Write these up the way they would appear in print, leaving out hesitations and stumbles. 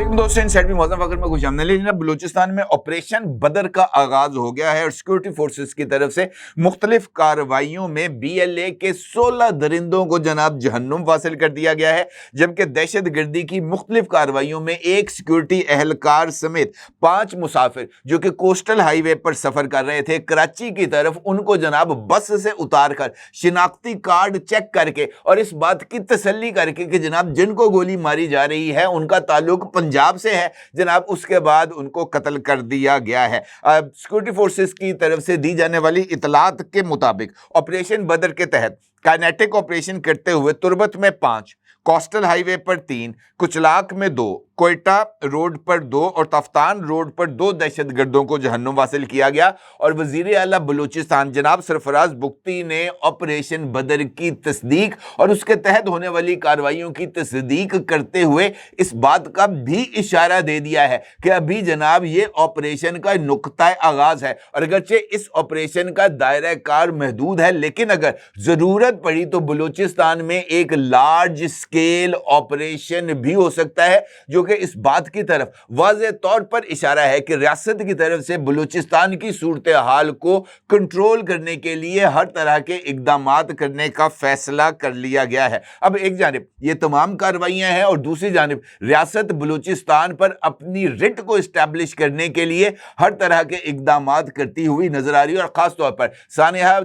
वालेकुम दोस्तों, इनसाइड में मौजूद वक्त में खुश आमदीद। बलूचिस्तान में ऑपरेशन बदर का आगाज हो गया है और सिक्योरिटी फोर्सेस की तरफ से मुख्तलिफ कार्रवाइयों में BLA के 16 दरिंदों को जनाब जहन्नुम वासिल कर दिया गया है, जबकि दहशत गर्दी की मुख्तलिफ कार्रवाइयों में एक सिक्योरिटी एहलकार समेत 5 मुसाफिर जो कि कोस्टल हाईवे पर सफर कर रहे थे कराची की तरफ, उनको जनाब बस से उतार कर शिनाख्ती कार्ड चेक करके और इस बात की तसल्ली करके कि जनाब जिनको गोली मारी जा रही है उनका ताल्लुक पंजाब से है जनाब, उसके बाद उनको कत्ल कर दिया गया है। सिक्योरिटी फोर्सेस की तरफ से दी जाने वाली इतलात के मुताबिक ऑपरेशन बदर के तहत काइनेटिक ऑपरेशन करते हुए तुरबत में 5, कोस्टल हाईवे पर 3, कुचलाक में 2, कोयटा रोड पर 2 और तफ्तान रोड पर 2 दहशतगर्दों को जहन्नुम वासिल किया गया। और वजीर आला बलूचिस्तान जनाब सरफराज बुख्ती ने ऑपरेशन बदर की तस्दीक और उसके तहत होने वाली कार्रवाइयों की तस्दीक करते हुए इस बात का भी इशारा दे दिया है कि अभी जनाब ये ऑपरेशन का नुक्ता आगाज है और अगरचे इस ऑपरेशन का दायरा कार महदूद है, लेकिन अगर जरूरत पड़ी तो बलूचिस्तान में एक लार्ज स्केल ऑपरेशन भी हो सकता है, जो कि इस बात की तरफ वाज़ेह तौर पर इशारा है कि रियासत की तरफ से बलूचिस्तान की सूरत हाल को कंट्रोल करने के लिए हर तरह के इकदामात करने का फैसला कर लिया गया है। अब एक जानिब ये तमाम कार्रवाइयां हैं और दूसरी जानिब रियासत बलूचिस्तान पर अपनी रिट को इस्टेब्लिश करने के लिए हर तरह के इकदामात करती हुई नजर आ रही है। और खास तौर पर सानिया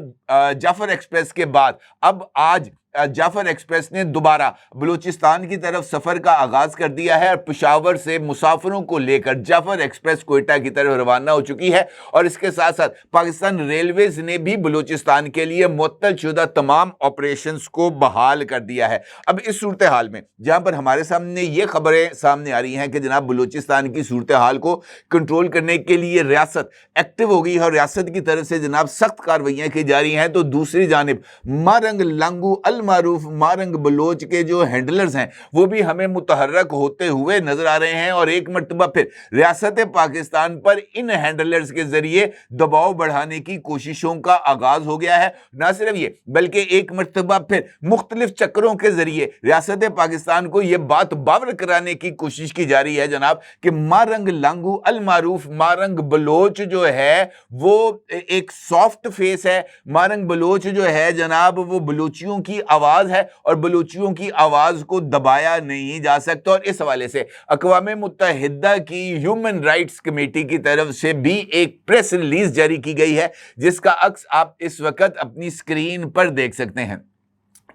जाफर एक्सप्रेस के बाद अब आज जाफर एक्सप्रेस ने दोबारा बलूचिस्तान की तरफ सफर का आगाज कर दिया है और पेशावर से मुसाफिरों को लेकर जाफर एक्सप्रेस कोयटा की तरफ रवाना हो चुकी है। और इसके साथ साथ पाकिस्तान रेलवेज ने भी बलूचिस्तान के लिए मुअत्तल शुदा तमाम ऑपरेशंस को बहाल कर दिया है। अब इस सूरत हाल में जहां पर हमारे सामने ये खबरें सामने आ रही हैं कि जनाब बलूचिस्तान की सूरत हाल को कंट्रोल करने के लिए रियासत एक्टिव हो गई है और रियासत की तरफ से जनाब सख्त कार्रवाइयां की जा रही हैं, तो दूसरी जानिब मारंग लांगू अल मारूफ मारंग बलोच के जो हैंडलर्स हैं वो भी हमें मुतहर्रक होते हुए नजर आ रहे हैं और एक मर्तबा फिर रियासत पाकिस्तान पर इन हैंडलर्स के जरिए दबाव बढ़ाने की कोशिशों का आगाज हो गया है। ना सिर्फ ये बल्कि एक मर्तबा फिर मुख्तलिफ चक्रों के जरिए रियासत पाकिस्तान को यह बात बावर कराने की कोशिश की जा रही है जनाब कि मारंग लांगू अल मारूफ मारंग बलोच जो है वो एक सॉफ्ट फेस है। मारंग बलोच जो है जनाब वो बलूचियों की आवाज है और बलूचियों की आवाज को दबाया नहीं जा सकता। और इस हवाले से अक़वाम मुत्तहिदा की ह्यूमन राइट्स कमेटी की तरफ से भी एक प्रेस रिलीज जारी की गई है, जिसका अक्स आप इस वक्त अपनी स्क्रीन पर देख सकते हैं।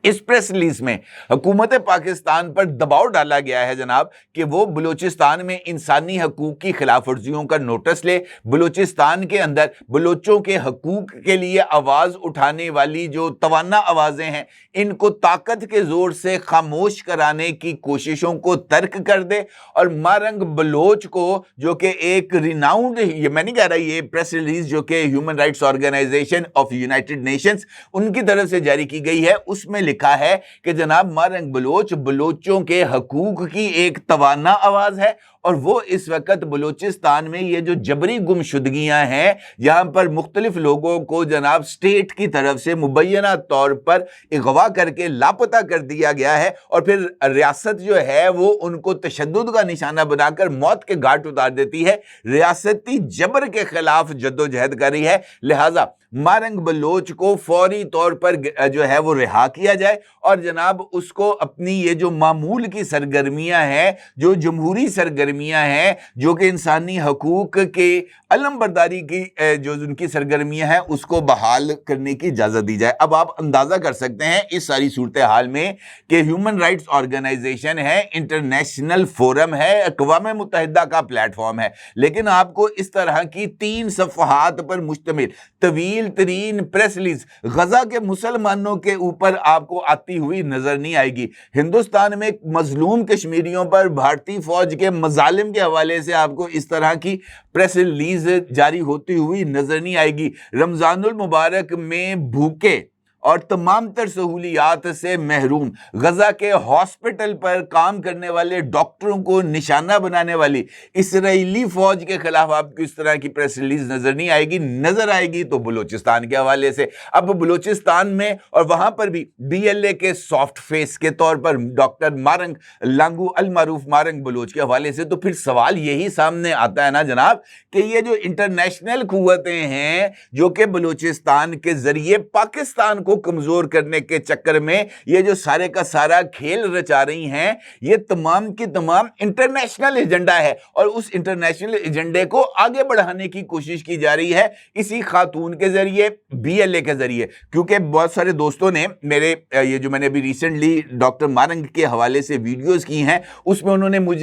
इस प्रेस रिलीज में हुकूमत पाकिस्तान पर दबाव डाला गया है जनाब कि वो बलूचिस्तान में इंसानी हकूक की खिलाफ वर्जियों का नोटिस ले, बलूचिस्तान के अंदर बलूचों के हकूक के लिए आवाज उठाने वाली जो तवाना आवाजें हैं इनको ताकत के जोर से खामोश कराने की कोशिशों को तर्क कर दे। और मारंग बलोच को जो कि एक रिनाउंड, ये मैं नहीं कह रहा, ये प्रेस रिलीज जो कि human rights organisation of United Nations उनकी तरफ से जारी की गई है, उसमें लिखा है कि जनाब मारंग बलोच बलोचों के हकूक की एक तवाना आवाज है और वो इस वक्त बलूचिस्तान में ये जो जबरी गुमशुदगियां हैं यहां पर मुख्तलिफ लोगों को जनाब स्टेट की तरफ से मुबैना तौर पर अगवा करके लापता कर दिया गया है और फिर रियासत जो है वो उनको तशद्दुद का निशाना बनाकर मौत के घाट उतार देती है, रियासती जबर के खिलाफ जद्दोजहद कर रही है। लिहाजा मारंग बलोच को फौरी तौर पर जो है वो रिहा किया जाए और जनाब उसको अपनी ये जो मामूल की सरगर्मियां हैं, जो जमहूरी सरगर्मियां हैं, जो कि इंसानी हकूक के अलमबरदारी की जो उनकी सरगर्मियां हैं उसको बहाल करने की इजाजत दी जाए। अब आप अंदाजा कर सकते हैं इस सारी सूरत हाल में कि ह्यूमन राइट्स ऑर्गेनाइजेशन है, इंटरनेशनल फोरम है, अक़वाम मुत्तहिदा का प्लेटफॉर्म है, लेकिन आपको इस तरह की 3 सफ़हात पर मुश्तमिल तवील तरीन प्रेस रिलीज गजा के मुसलमानों के ऊपर आपको आती हुई नजर नहीं आएगी। हिंदुस्तान में मजलूम कश्मीरियों पर भारतीय फौज के मजालिम के हवाले से आपको इस तरह की प्रेस रिलीज जारी होती हुई नजर नहीं आएगी। रमजानुल मुबारक में भूखे और तमाम तर सहूलियात से महरूम, गजा के हॉस्पिटल पर काम करने वाले डॉक्टरों को निशाना बनाने वाली इसराइली फौज के खिलाफ आपको इस तरह की प्रेस रिलीज नजर नहीं आएगी। नजर आएगी तो बलूचिस्तान के हवाले से। अब बलूचिस्तान में और वहां पर भी बीएलए के सॉफ्ट फेस के तौर पर डॉक्टर मारंग लांगू अल मारूफ मारंग बलूच के हवाले से, तो फिर सवाल यही सामने आता है ना जनाब कि ये जो इंटरनेशनल कुव्वतें हैं जो कि बलूचिस्तान के जरिए पाकिस्तान को कमजोर करने के चक्कर में ये जो सारे का सारा खेल रचा रही हैं, ये तमाम की तमाम इंटरनेशनल एजेंडा है और उस इंटरनेशनल एजेंडे को आगे बढ़ाने की कोशिश की जा रही है इसी खातून के जरिए, बीएलए के जरिए। क्योंकि बहुत सारे दोस्तों ने मेरे ये जो मैंने अभी रिसेंटली डॉक्टर मारंग के हवाले से वीडियोस की हैं उसमें उन्होंने मुझ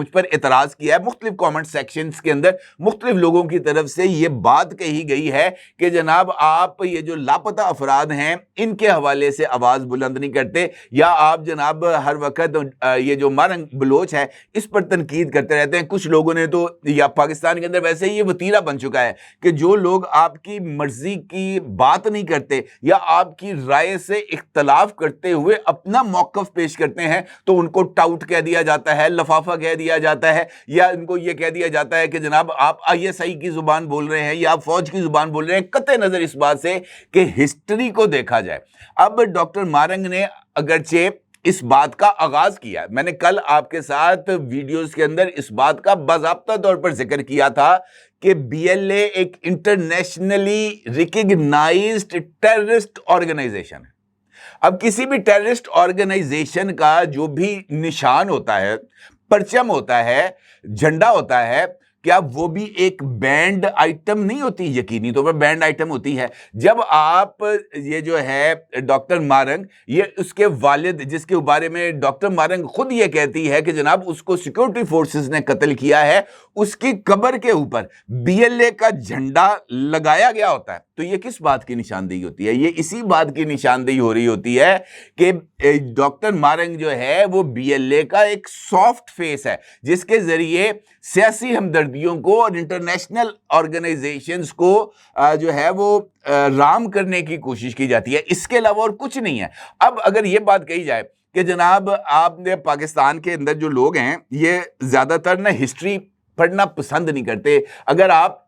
पर एतराज किया है। मुख्तलिफ कमेंट सेक्शंस के अंदर मुख्तलिफ लोगों की तरफ से ये बात कही गई है कि जनाब आप ये जो लापता अफराद हैं इनके हवाले से आवाज बुलंद नहीं करते, या आप जनाब हर वक्त ये जो मारंग बलोच है इस पर तनकीद करते रहते हैं। कुछ लोगों ने तो, या पाकिस्तान के अंदर वैसे ही ये वतीरा बन चुका है कि जो लोग आपकी मर्जी की बात नहीं करते या आपकी राय से इख्तलाफ करते हुए अपना मौकफ पेश करते हैं तो उनको टाउट कह दिया जाता है, लफाफा कह दिया जाता है, या इनको यह कह दिया जाता है कि जनाब आप आईएसआई की जुबान बोल रहे हैं या आप फौज की जुबान बोल रहे हैं, कतई नजर इस बात से कि हिस्ट्री को देखा जाए। अब डॉक्टर मारंग ने अगरचे इस बात का आगाज किया, मैंने कल आपके साथ वीडियोस के अंदर इस बात का बाज़ाब्ता तौर पर जिक्र किया था कि बीएलए एक इंटरनेशनली रिकॉग्नाइज्ड टेररिस्ट ऑर्गेनाइजेशन है। अब किसी भी टेररिस्ट ऑर्गेनाइजेशन का जो भी निशान होता है, परचम होता है, झंडा होता है, क्या वो भी एक बैंड आइटम नहीं होती? यकीनी तौर पर बैंड आइटम होती है। जब आप ये जो है डॉक्टर मारंग, ये उसके वालिद जिसके बारे में डॉक्टर मारंग खुद ये कहती है कि जनाब उसको सिक्योरिटी फोर्सेस ने कत्ल किया है, उसकी कब्र के ऊपर बीएलए का झंडा लगाया गया होता है, तो ये किस बात की निशानदेही होती है? ये इसी बात की निशानदेही हो रही होती है कि डॉक्टर मारंग जो है वो बीएलए का एक सॉफ्ट फेस है जिसके जरिए सियासी हमदर्दियों को और इंटरनेशनल ऑर्गेनाइजेशंस को जो है वो राम करने की कोशिश की जाती है। इसके अलावा और कुछ नहीं है। अब अगर ये बात कही जाए कि जनाब आपने पाकिस्तान के अंदर जो लोग हैं ये ज्यादातर ना हिस्ट्री पढ़ना पसंद नहीं करते। अगर आप,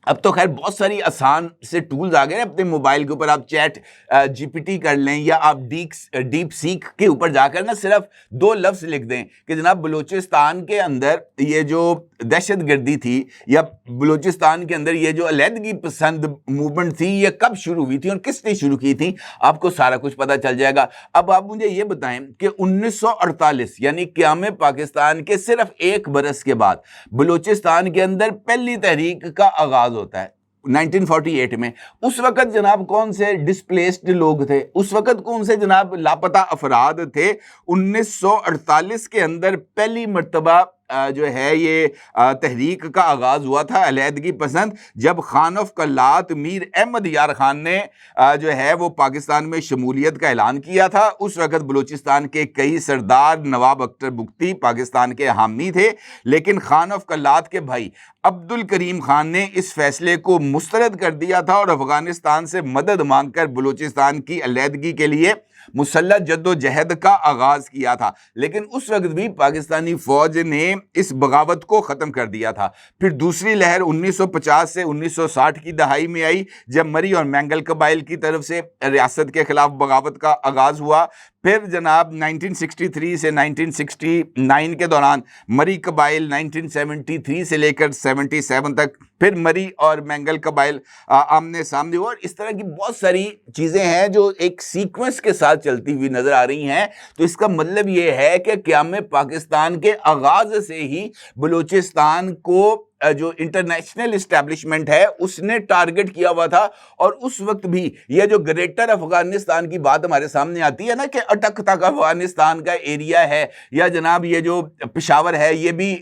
अब तो खैर बहुत सारी आसान से टूल्स आ गए, अपने मोबाइल के ऊपर आप चैट जीपीटी कर लें या आप डीप सीक के ऊपर जाकर ना सिर्फ 2 लफ्ज लिख दें कि जनाब बलूचिस्तान के अंदर ये जो दहशतगर्दी थी या बलूचिस्तान के अंदर ये जो अलहदगी पसंद मूवमेंट थी ये कब शुरू हुई थी और किसने शुरू की थी, आपको सारा कुछ पता चल जाएगा। अब आप मुझे ये बताएं कि 1948 यानी क़याम पाकिस्तान के सिर्फ 1 बरस के बाद बलूचिस्तान के अंदर पहली तहरीक का आगाज होता है 1948 में। उस वक्त जनाब कौन से डिस्प्लेस्ड लोग थे, उस वक्त कौन से जनाब लापता अफराद थे? 1948 के अंदर पहली मर्तबा जो है ये तहरीक का आगाज हुआ था अलहदगी पसंद, जब खान ऑफ कल्लात मीर अहमद यार खान ने जो है वो पाकिस्तान में शमूलियत का ऐलान किया था। उस वक्त बलूचिस्तान के कई सरदार, नवाब अख्तर बुख्ती पाकिस्तान के हामी थे, लेकिन खान ऑफ कल्लात के भाई अब्दुल करीम खान ने इस फैसले को मुस्तरद कर दिया था और अफगानिस्तान से मदद मांगकर बलूचिस्तान की अलहदगी के लिए मुसल्लह जद्दोजहद का आगाज किया था। लेकिन उस वक्त भी पाकिस्तानी फौज ने इस बगावत को ख़त्म कर दिया था। फिर दूसरी लहर 1950 से 1960 की दहाई में आई, जब मरी और मैंगल कबाइल की तरफ से रियासत के खिलाफ बगावत का आगाज हुआ। फिर जनाब 1963 से 1969 के दौरान मरी कबाइल 1973 से लेकर 77 तक फिर मरी और मैंगल कबाइल आमने सामने हुआ। और इस तरह की बहुत सारी चीज़ें हैं जो एक सीक्वेंस के साथ चलती हुई नजर आ रही हैं। तो इसका मतलब ये है कि क़याम पाकिस्तान के आगाज से ही बलूचिस्तान को जो इंटरनेशनल इस्टेब्लिशमेंट है उसने टारगेट किया हुआ था। और उस वक्त भी ये जो ग्रेटर अफगानिस्तान की बात हमारे सामने आती है ना कि अटक तक अफगानिस्तान का एरिया है या जनाब ये जो पेशावर है ये भी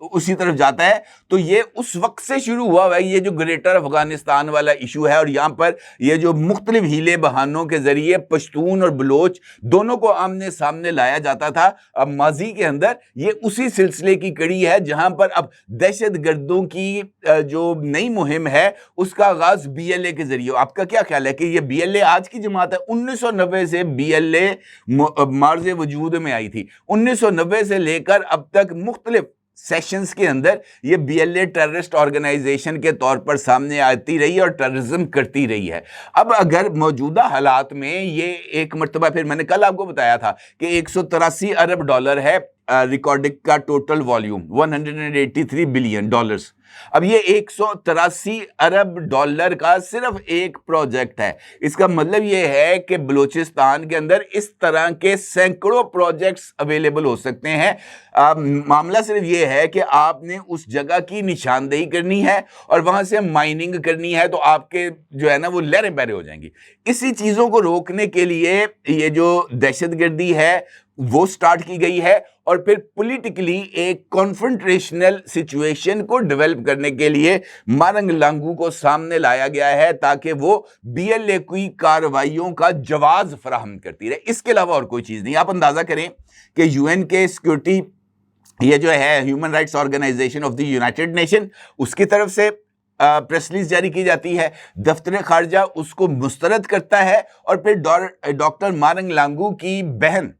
उसी तरफ जाता है, तो ये उस वक्त से शुरू हुआ है ये जो ग्रेटर अफगानिस्तान वाला इशू है। और यहाँ पर ये जो मुख्तलिफ हीले बहानों के जरिए पश्तून और बलोच दोनों को आमने सामने लाया जाता था। अब माजी के अंदर ये उसी सिलसिले की कड़ी है जहां पर अब दहशत गर्दों पदों की जो नई मुहिम है उसका आगाज बीएलए के जरिए। आपका क्या ख्याल है कि ये बीएलए आज की जमात है? 1990 से बीएलए मार्ज वजूद में आई थी। 1990 से लेकर अब तक मुख्तलिफ सेशंस के अंदर ये बीएलए टेररिस्ट ऑर्गेनाइजेशन के तौर पर सामने आती रही और टेररिज्म करती रही है। अब अगर मौजूदा हालात में ये एक मर्तबा, फिर मैंने कल आपको बताया था कि 183 अरब डॉलर है रिकॉर्डिंग का टोटल वॉल्यूम, 183 बिलियन डॉलर्स। अब ये 183 अरब डॉलर का सिर्फ एक प्रोजेक्ट है। इसका मतलब ये है कि बलूचिस्तान के अंदर इस तरह के सैकड़ों प्रोजेक्ट्स अवेलेबल हो सकते हैं। मामला सिर्फ ये है कि आपने उस जगह की निशानदेही करनी है और वहां से माइनिंग करनी है, तो आपके जो है ना वो लहरें पैरे हो जाएंगी। इसी चीजों को रोकने के लिए ये जो दहशतगर्दी है वो स्टार्ट की गई है और फिर पॉलिटिकली एक कॉन्फ्रंटेशनल सिचुएशन को डेवलप करने के लिए मारंग लांगू को सामने लाया गया है ताकि वो बीएलए की कार्रवाइयों का जवाब फराहम करती रहे। इसके अलावा और कोई चीज नहीं। आप अंदाजा करें कि यूएन के सिक्योरिटी, ये जो है human rights organisation of the United Nation, उसकी तरफ से प्रेस रिलीज जारी की जाती है, दफ्तर खारजा उसको मुस्तरद करता है और फिर डॉक्टर मारंग लांगू की बहन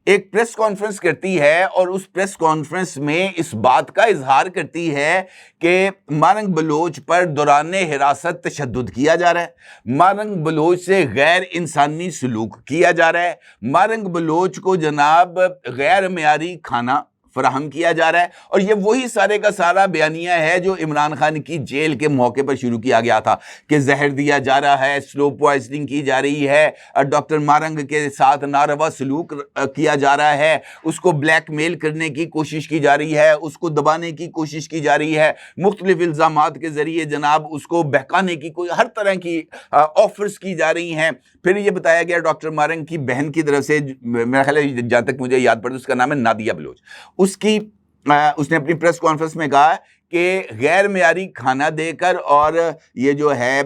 एक प्रेस कॉन्फ्रेंस करती है और उस प्रेस कॉन्फ्रेंस में इस बात का इजहार करती है कि मारंग बलोच पर दौराने हिरासत तशद्दुद किया जा रहा है, मारंग बलोच से गैर इंसानी सलूक किया जा रहा है, मारंग बलोच को जनाब गैर मियारी खाना फराहम किया जा रहा है। और ये वही सारे का सारा बयानिया है जो इमरान खान की जेल के मौके पर शुरू किया गया था कि जहर दिया जा रहा है, स्लो पॉइजनिंग की जा रही है, डॉक्टर मारंग के साथ नारवा सलूक किया जा रहा है, उसको ब्लैकमेल करने की कोशिश की जा रही है, उसको दबाने की कोशिश की जा रही है, मुख्तलिफ इल्ज़ामात के जरिए जनाब उसको बहकाने की कोई हर तरह की ऑफर्स की जा रही हैं। फिर ये बताया गया डॉक्टर मारंग की बहन की तरफ से, मेरा ख्याल है जहाँ तक मुझे याद पड़ता है उसका नाम है नादिया बलोच, उसने अपनी प्रेस कॉन्फ्रेंस में कहा कि गैर मियारी खाना देकर और ये जो है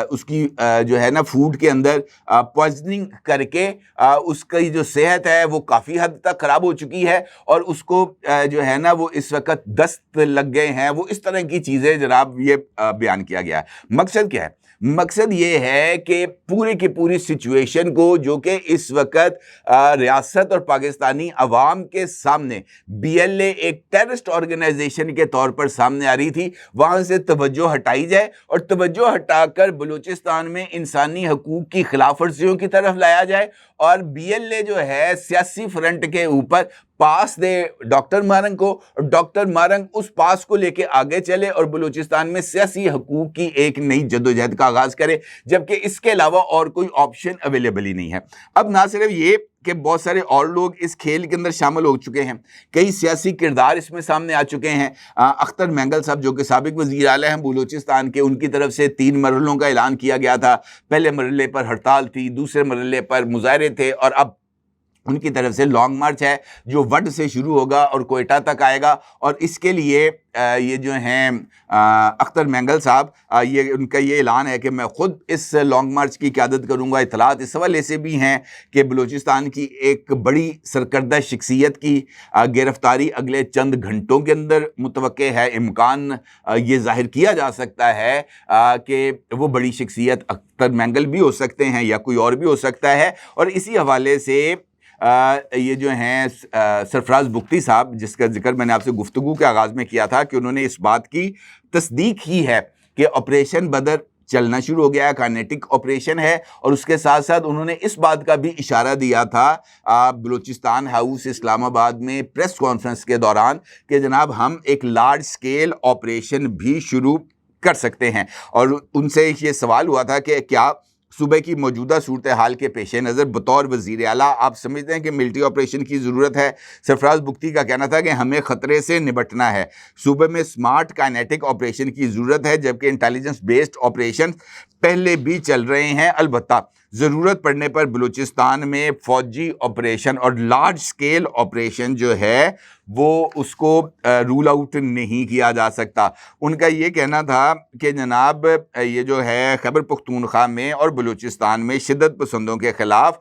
उसकी जो है ना फूड के अंदर पॉइजनिंग करके उसकी जो सेहत है वो काफ़ी हद तक ख़राब हो चुकी है और उसको जो है ना वो इस वक्त दस्त लग गए हैं। वो इस तरह की चीज़ें जनाब ये बयान किया गया है। मकसद क्या है? मकसद ये है कि पूरी की पूरी सिचुएशन को, जो कि इस वक्त रियासत और पाकिस्तानी अवाम के सामने बीएलए एक टेररिस्ट ऑर्गेनाइजेशन के तौर पर सामने आ रही थी, वहां से तवज्जो हटाई जाए और तवज्जो हटाकर बलूचिस्तान में इंसानी हकूक की खिलाफ वर्जियों की तरफ लाया जाए और बीएलए जो है सियासी फ्रंट के ऊपर पास दे डॉक्टर मारंग को, डॉक्टर मारंग उस पास को लेके आगे चले और बलूचिस्तान में सियासी हकूक की एक नई जद्दोजहद का आगाज करे, जबकि इसके अलावा और कोई ऑप्शन अवेलेबल ही नहीं है। अब ना सिर्फ ये कि बहुत सारे और लोग इस खेल के अंदर शामिल हो चुके हैं, कई सियासी किरदार इसमें सामने आ चुके हैं। अख्तर मैंगल साहब जो कि साबिक वज़ीर आला हैं बलूचिस्तान के, उनकी तरफ से 3 मरहलों का ऐलान किया गया था। पहले मरहले पर हड़ताल थी, दूसरे मरहले पर मुजाहरे थे और अब उनकी तरफ से लॉन्ग मार्च है जो वड से शुरू होगा और कोयटा तक आएगा। और इसके लिए ये जो हैं अख्तर मैंगल साहब, ये उनका ये ऐलान है कि मैं ख़ुद इस लॉन्ग मार्च की क़यादत करूँगा। इतलात इस हवाले से भी हैं कि बलूचिस्तान की एक बड़ी सरकर्दा शख्सियत की गिरफ़्तारी अगले चंद घंटों के अंदर मुतवक्के है। इम्कान ये ज़ाहिर किया जा सकता है कि वो बड़ी शख्सियत अख्तर मैंगल भी हो सकते हैं या कोई और भी हो सकता है। और इसी हवाले से ये जो हैं सरफराज बुख्ती साहब, जिसका जिक्र मैंने आपसे गुफ्तगू के आगाज़ में किया था कि उन्होंने इस बात की तस्दीक की है कि ऑपरेशन बदर चलना शुरू हो गया है, काइनेटिक ऑपरेशन है। और उसके साथ साथ उन्होंने इस बात का भी इशारा दिया था बलूचिस्तान हाउस इस्लामाबाद में प्रेस कॉन्फ्रेंस के दौरान कि जनाब हम एक लार्ज स्केल ऑपरेशन भी शुरू कर सकते हैं। और उनसे ये सवाल हुआ था कि क्या सूबे की मौजूदा सूरत हाल के पेश नज़र बतौर वज़ीर आला आप समझते हैं कि मिलिट्री ऑपरेशन की ज़रूरत है? सरफराज बुख्ती का कहना था कि हमें ख़तरे से निपटना है, सूबे में स्मार्ट काइनेटिक ऑपरेशन की ज़रूरत है, जबकि इंटेलिजेंस बेस्ड ऑपरेशन पहले भी चल रहे हैं। अलबत्ता ज़रूरत पड़ने पर बलूचिस्तान में फ़ौजी ऑपरेशन और लार्ज स्केल ऑपरेशन जो है वो उसको रूल आउट नहीं किया जा सकता। उनका ये कहना था कि जनाब ये जो है खैबर पख्तूनख्वा में और बलूचिस्तान में शिद्दत पसंदों के ख़िलाफ़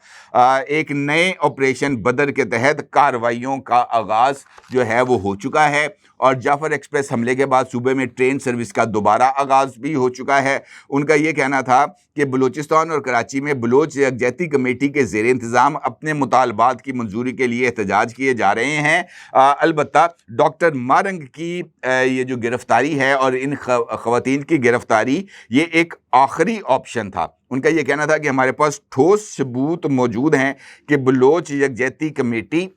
एक नए ऑपरेशन बदर के तहत कार्रवाइयों का आगाज़ जो है वो हो चुका है और जाफ़र एक्सप्रेस हमले के बाद सूबे में ट्रेन सर्विस का दोबारा आगाज़ भी हो चुका है। उनका ये कहना था कि बलूचिस्तान और कराची में बलोच यकजहती कमेटी के ज़ेर इंतज़ाम अपने मुतालबात की मंजूरी के लिए एहतजाज किए जा रहे हैं। अलबत्ता डॉक्टर मारंग की ये जो गिरफ्तारी है और इन ख़वातीन की गिरफ्तारी ये एक आखिरी ऑप्शन था। उनका ये कहना था कि हमारे पास ठोस सबूत मौजूद हैं कि बलोच यकजहती कमेटी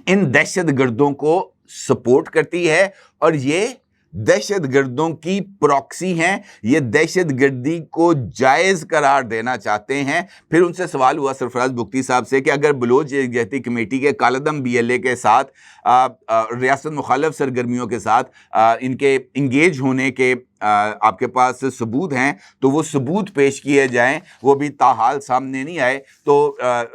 इन दहशत गर्दों को सपोर्ट करती है और ये दहशत गर्दों की प्रॉक्सी हैं, ये दहशत गर्दी को जायज़ करार देना चाहते हैं। फिर उनसे सवाल हुआ सरफराज बुख्ती साहब से कि अगर बलोच यकजहती कमेटी के कालदम BLA के साथ रियासत मुखालिफ सरगर्मियों के साथ इनके इंगेज होने के आपके पास सबूत हैं तो वो सबूत पेश किए जाएं, वो भी ताहाल सामने नहीं आए। तो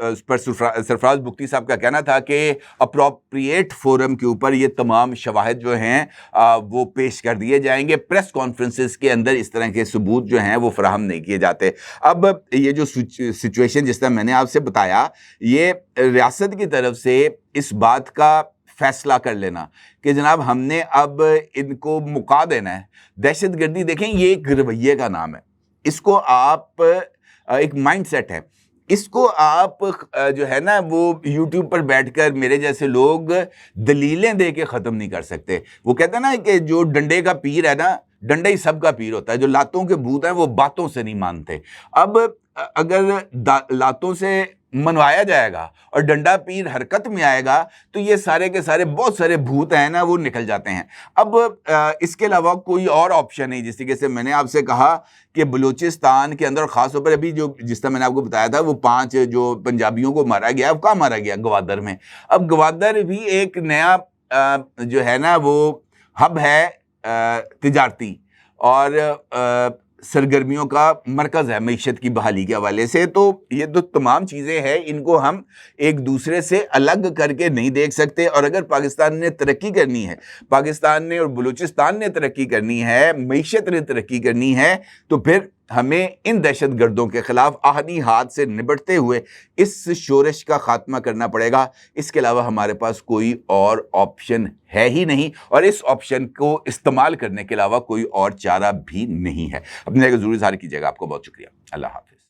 उस पर सरफराज बुख्ती साहब का कहना था कि अप्रोप्रिएट फोरम के ऊपर ये तमाम शवाहिद जो हैं वो पेश कर दिए जाएंगे। प्रेस कॉन्फ्रेंसेस के अंदर इस तरह के सबूत जो हैं वो फराहम नहीं किए जाते। अब ये जो सिचुएशन जिस तरह मैंने आपसे बताया, ये रियासत की तरफ से इस बात का फैसला कर लेना कि जनाब हमने अब इनको मुका देना है। दहशतगर्दी देखें ये एक रवैये का नाम है, इसको आप एक माइंडसेट है, इसको आप जो है ना वो YouTube पर बैठकर मेरे जैसे लोग दलीलें दे के ख़त्म नहीं कर सकते। वो कहते हैं ना कि जो डंडे का पीर है ना, डंडा ही सबका पीर होता है। जो लातों के भूत हैं वो बातों से नहीं मानते। अब अगर लातों से मनवाया जाएगा और डंडा पीर हरकत में आएगा तो ये सारे के सारे बहुत सारे भूत हैं ना वो निकल जाते हैं। अब इसके अलावा कोई और ऑप्शन नहीं। जिस तरीके से मैंने आपसे कहा कि बलूचिस्तान के अंदर ख़ास तौर पर अभी जो जिस तरह मैंने आपको बताया था वो 5 जो पंजाबियों को मारा गया, अब कहाँ मारा गया? गवादर में। अब गवादर भी एक नया जो है ना वो हब है तिजारती और सरगर्मियों का मरकज़ है मईशत की बहाली के हवाले से। तो ये तो तमाम चीज़ें हैं, इनको हम एक दूसरे से अलग करके नहीं देख सकते। और अगर पाकिस्तान ने तरक्की करनी है, पाकिस्तान ने और बलूचिस्तान ने तरक्की करनी है, मईशत ने तरक्की करनी है, तो फिर हमें इन दहशत गर्दों के ख़िलाफ़ आहनी हाथ से निपटते हुए इस शोरश का ख़ात्मा करना पड़ेगा। इसके अलावा हमारे पास कोई और ऑप्शन है ही नहीं और इस ऑप्शन को इस्तेमाल करने के अलावा कोई और चारा भी नहीं है। अपने ज़रूर इज़हार कीजिएगा। आपको बहुत शुक्रिया। अल्लाह हाफ़िज़।